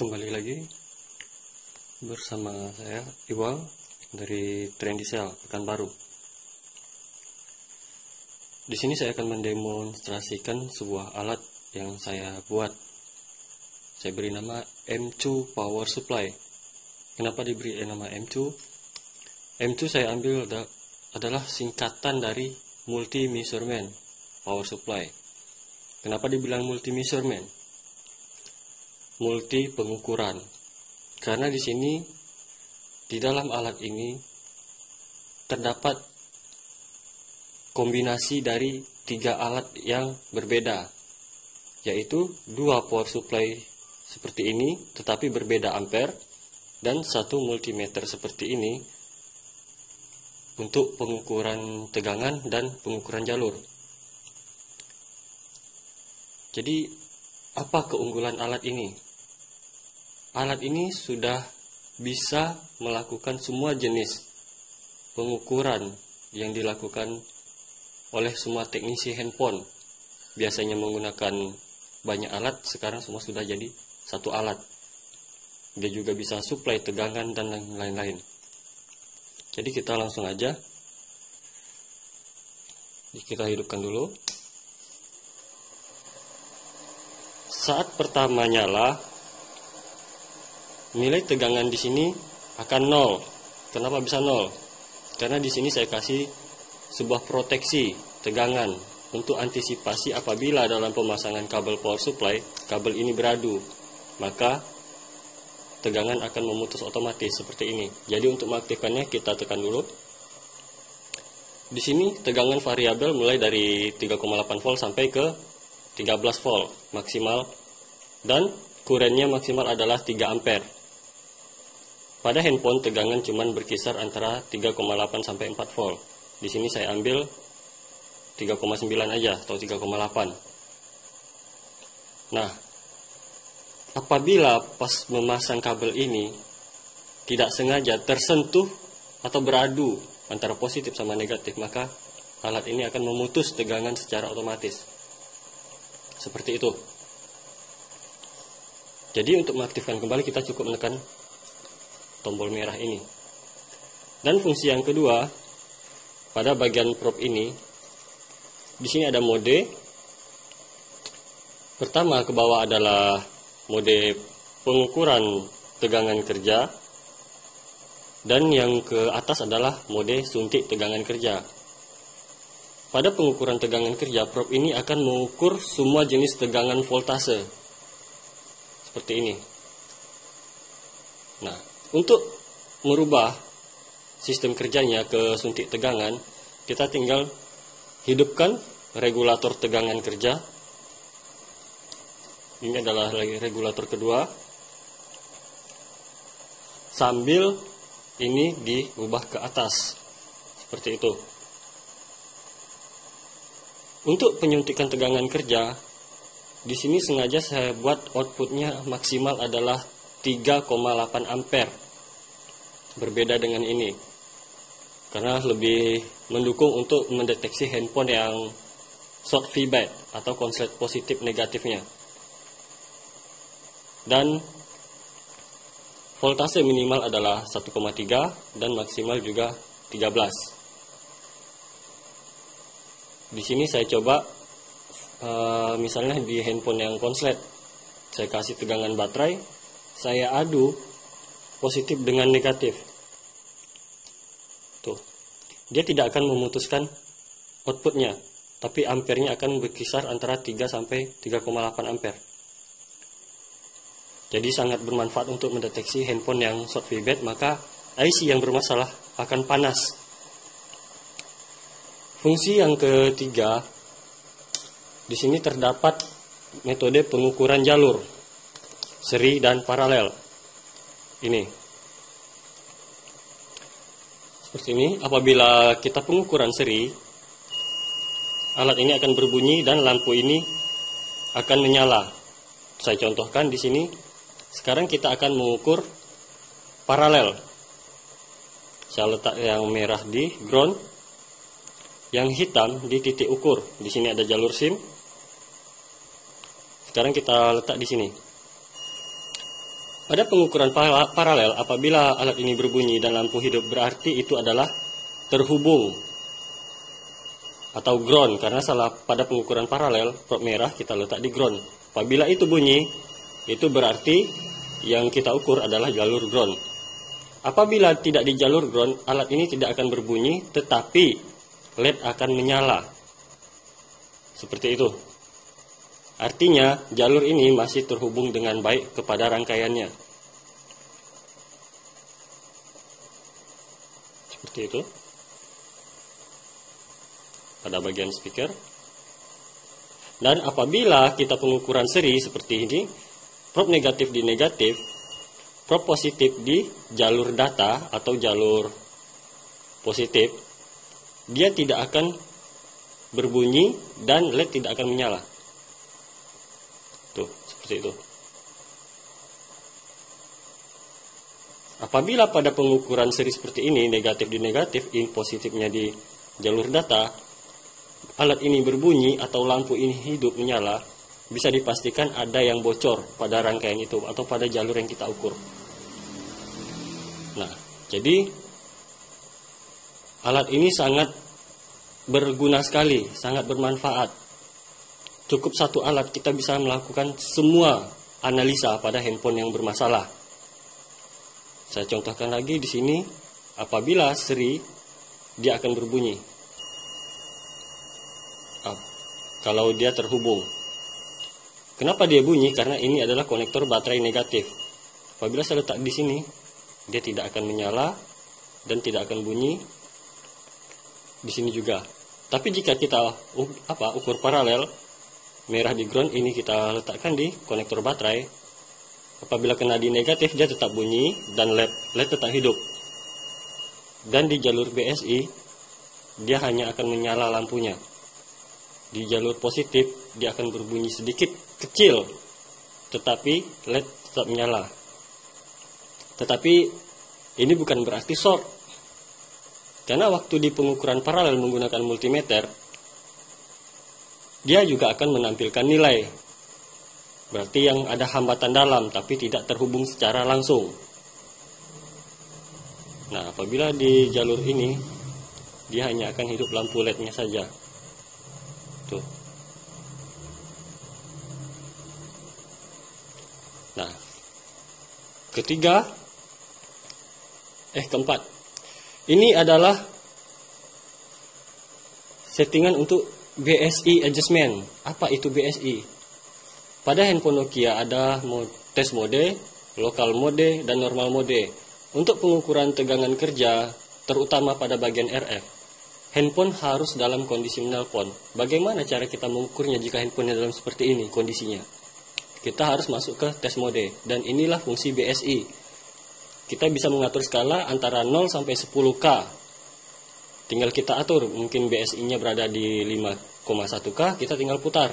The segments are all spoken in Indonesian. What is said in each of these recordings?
Kembali lagi bersama saya Iwal dari Trendicell Pekanbaru. Di sini saya akan mendemonstrasikan sebuah alat yang saya buat. Saya beri nama M2 Power Supply. Kenapa diberi nama M2? M2 saya ambil adalah singkatan dari Multi Measurement Power Supply. Kenapa dibilang Multi Measurement? Multi pengukuran, karena di sini di dalam alat ini terdapat kombinasi dari 3 alat yang berbeda, yaitu 2 power supply seperti ini tetapi berbeda ampere dan 1 multimeter seperti ini untuk pengukuran tegangan dan pengukuran jalur. Jadi apa keunggulan alat ini? Alat ini sudah bisa melakukan semua jenis pengukuran yang dilakukan oleh semua teknisi handphone. Biasanya menggunakan banyak alat, sekarang semua sudah jadi satu alat. Dia juga bisa supply tegangan dan lain-lain. Jadi kita langsung aja. Kita hidupkan dulu. Saat pertama nyala, nilai tegangan di sini akan 0. Kenapa bisa 0? Karena di sini saya kasih sebuah proteksi tegangan untuk antisipasi apabila dalam pemasangan kabel power supply, kabel ini beradu, maka tegangan akan memutus otomatis seperti ini. Jadi untuk mengaktifkannya kita tekan dulu. Di sini tegangan variabel mulai dari 3,8 volt sampai ke 13 volt maksimal, dan kurennya maksimal adalah 3 ampere. Pada handphone tegangan cuman berkisar antara 3,8 sampai 4 volt. Di sini saya ambil 3,9 aja atau 3,8. Nah, apabila pas memasang kabel ini tidak sengaja tersentuh atau beradu antara positif sama negatif, maka alat ini akan memutus tegangan secara otomatis. Seperti itu. Jadi untuk mengaktifkan kembali kita cukup menekan tombol merah ini. Dan fungsi yang kedua, pada bagian probe ini, di sini ada mode. Pertama ke bawah adalah mode pengukuran tegangan kerja, dan yang ke atas adalah mode suntik tegangan kerja. Pada pengukuran tegangan kerja, probe ini akan mengukur semua jenis tegangan voltase. Seperti ini. Nah, untuk merubah sistem kerjanya ke suntik tegangan, kita tinggal hidupkan regulator tegangan kerja. Ini adalah regulator kedua. Sambil ini diubah ke atas. Seperti itu. Untuk penyuntikan tegangan kerja, di sini sengaja saya buat outputnya maksimal adalah 3,8 ampere. Berbeda dengan ini, karena lebih mendukung untuk mendeteksi handphone yang short feedback atau konslet positif negatifnya. Dan voltase minimal adalah 1,3 dan maksimal juga 13. Di sini saya coba misalnya di handphone yang konslet, saya kasih tegangan baterai, saya adu positif dengan negatif. Tuh. Dia tidak akan memutuskan outputnya, tapi ampernya akan berkisar antara 3 sampai 3,8 ampere. Jadi sangat bermanfaat untuk mendeteksi handphone yang short feedback, maka IC yang bermasalah akan panas. Fungsi yang ketiga, di sini terdapat metode pengukuran jalur seri dan paralel. Ini seperti ini. Apabila kita pengukuran seri, alat ini akan berbunyi dan lampu ini akan menyala. Saya contohkan di sini. Sekarang kita akan mengukur paralel. Saya letak yang merah di ground, yang hitam di titik ukur. Di sini ada jalur SIM. Sekarang kita letak di sini. Pada pengukuran paralel, apabila alat ini berbunyi dan lampu hidup, berarti itu adalah terhubung atau ground, karena salah pada pengukuran paralel probe merah kita letak di ground. Apabila itu bunyi, itu berarti yang kita ukur adalah jalur ground. Apabila tidak di jalur ground, alat ini tidak akan berbunyi, tetapi LED akan menyala. Seperti itu. Artinya jalur ini masih terhubung dengan baik kepada rangkaiannya. Seperti itu. Pada bagian speaker. Dan apabila kita pengukuran seri seperti ini, probe negatif di negatif, probe positif di jalur data atau jalur positif, dia tidak akan berbunyi dan LED tidak akan menyala. Tuh, seperti itu. Apabila pada pengukuran seri seperti ini, negatif di negatif, in positifnya di jalur data, alat ini berbunyi atau lampu ini hidup menyala, bisa dipastikan ada yang bocor pada rangkaian itu atau pada jalur yang kita ukur. Nah, jadi alat ini sangat berguna sekali, sangat bermanfaat. Cukup satu alat kita bisa melakukan semua analisa pada handphone yang bermasalah. Saya contohkan lagi di sini, apabila seri dia akan berbunyi. Kalau dia terhubung. Kenapa dia bunyi? Karena ini adalah konektor baterai negatif. Apabila saya letak di sini, dia tidak akan menyala dan tidak akan bunyi. Di sini juga. Tapi jika kita ukur paralel, merah di ground, ini kita letakkan di konektor baterai. Apabila kena di negatif, dia tetap bunyi dan LED tetap hidup. Dan di jalur BSI, dia hanya akan menyala lampunya. Di jalur positif, dia akan berbunyi sedikit kecil, tetapi LED tetap menyala. Tetapi ini bukan berarti short. Karena waktu di pengukuran paralel menggunakan multimeter, dia juga akan menampilkan nilai. Berarti yang ada hambatan dalam tapi tidak terhubung secara langsung. Nah, apabila di jalur ini, dia hanya akan hidup lampu LED-nya saja. Tuh. Nah, keempat. Ini adalah settingan untuk BSI adjustment. Apa itu BSI? Pada handphone Nokia ada test mode, lokal mode, dan normal mode. Untuk pengukuran tegangan kerja, terutama pada bagian RF, handphone harus dalam kondisi menelpon. Bagaimana cara kita mengukurnya jika handphone dalam seperti ini kondisinya? Kita harus masuk ke test mode, dan inilah fungsi BSI. Kita bisa mengatur skala antara 0 sampai 10K. Tinggal kita atur, mungkin BSI-nya berada di 5,1K, kita tinggal putar.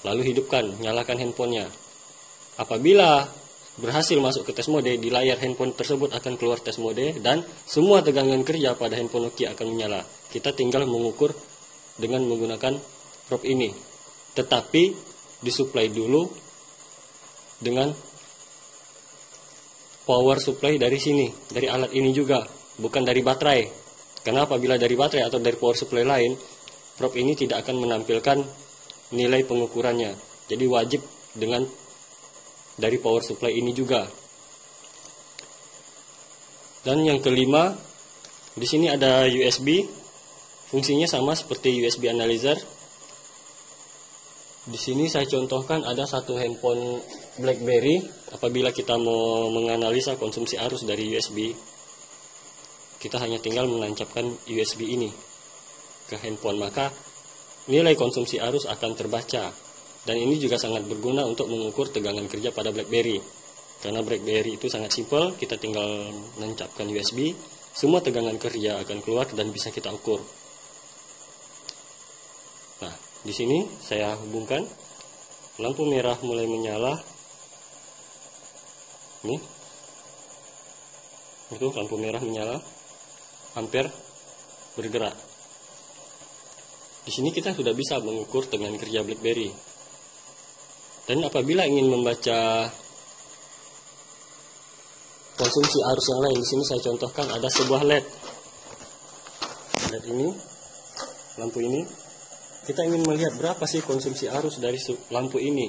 Lalu hidupkan, nyalakan handphonenya. Apabila berhasil masuk ke test mode, di layar handphone tersebut akan keluar test mode dan semua tegangan kerja pada handphone Nokia akan menyala. Kita tinggal mengukur dengan menggunakan probe ini. Tetapi disuplai dulu dengan power supply dari sini, dari alat ini juga, bukan dari baterai. Karena apabila dari baterai atau dari power supply lain, probe ini tidak akan menampilkan nilai pengukurannya. Jadi wajib dengan dari power supply ini juga. Dan yang kelima, di sini ada USB. Fungsinya sama seperti USB analyzer. Di sini saya contohkan ada satu handphone BlackBerry. Apabila kita mau menganalisa konsumsi arus dari USB, kita hanya tinggal menancapkan USB ini ke handphone, maka nilai konsumsi arus akan terbaca. Dan ini juga sangat berguna untuk mengukur tegangan kerja pada BlackBerry. Karena BlackBerry itu sangat simpel, kita tinggal menancapkan USB, semua tegangan kerja akan keluar dan bisa kita ukur. Nah, di sini saya hubungkan, lampu merah mulai menyala. Ini, itu lampu merah menyala, ampere bergerak. Di sini kita sudah bisa mengukur tegangan kerja BlackBerry. Dan apabila ingin membaca konsumsi arus yang lain. Di sini saya contohkan ada sebuah LED. LED ini, lampu ini, kita ingin melihat berapa sih konsumsi arus dari lampu ini.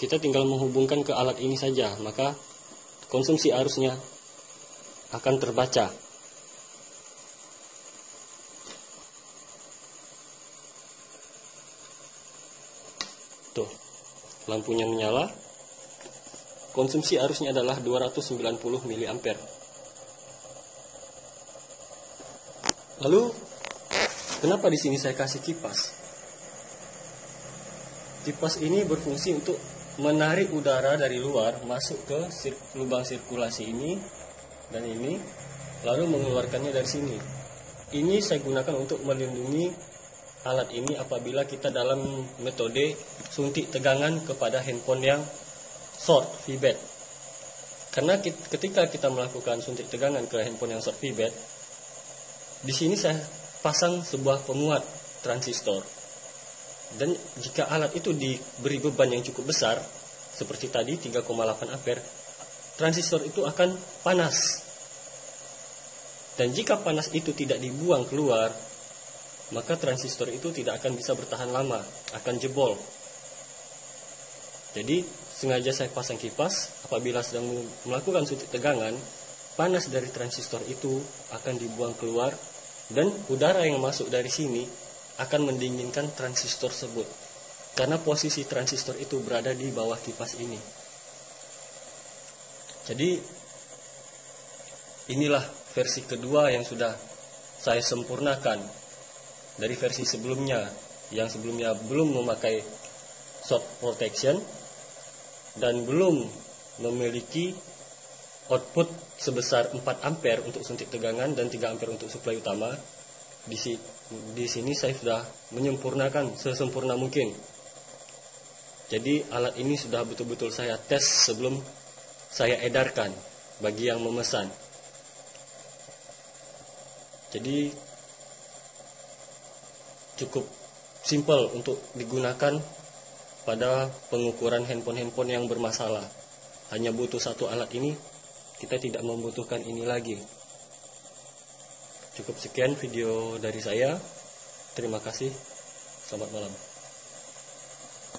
Kita tinggal menghubungkan ke alat ini saja, maka konsumsi arusnya akan terbaca. Tuh, lampunya menyala. Konsumsi arusnya adalah 290 mA. Lalu, kenapa di sini saya kasih kipas? Kipas ini berfungsi untuk menarik udara dari luar masuk ke lubang sirkulasi ini dan ini, lalu mengeluarkannya dari sini. Ini saya gunakan untuk melindungi alat ini apabila kita dalam metode suntik tegangan kepada handphone yang short feedback. Karena ketika kita melakukan suntik tegangan ke handphone yang short feedback, di sini saya pasang sebuah penguat transistor. Dan jika alat itu diberi beban yang cukup besar, seperti tadi 3,8 ampere, transistor itu akan panas. Dan jika panas itu tidak dibuang keluar, maka transistor itu tidak akan bisa bertahan lama, akan jebol. Jadi sengaja saya pasang kipas, apabila sedang melakukan suntik tegangan, panas dari transistor itu akan dibuang keluar, dan udara yang masuk dari sini akan mendinginkan transistor tersebut. Karena posisi transistor itu berada di bawah kipas ini. Jadi inilah versi kedua yang sudah saya sempurnakan dari versi sebelumnya, yang sebelumnya belum memakai short protection dan belum memiliki output sebesar 4 ampere untuk suntik tegangan dan 3 ampere untuk suplai utama. Di sini saya sudah menyempurnakan sesempurna mungkin. Jadi alat ini sudah betul-betul saya tes sebelum saya edarkan bagi yang memesan. Jadi cukup simpel untuk digunakan pada pengukuran handphone-handphone yang bermasalah. Hanya butuh satu alat ini, kita tidak membutuhkan ini lagi. Cukup sekian video dari saya. Terima kasih. Selamat malam.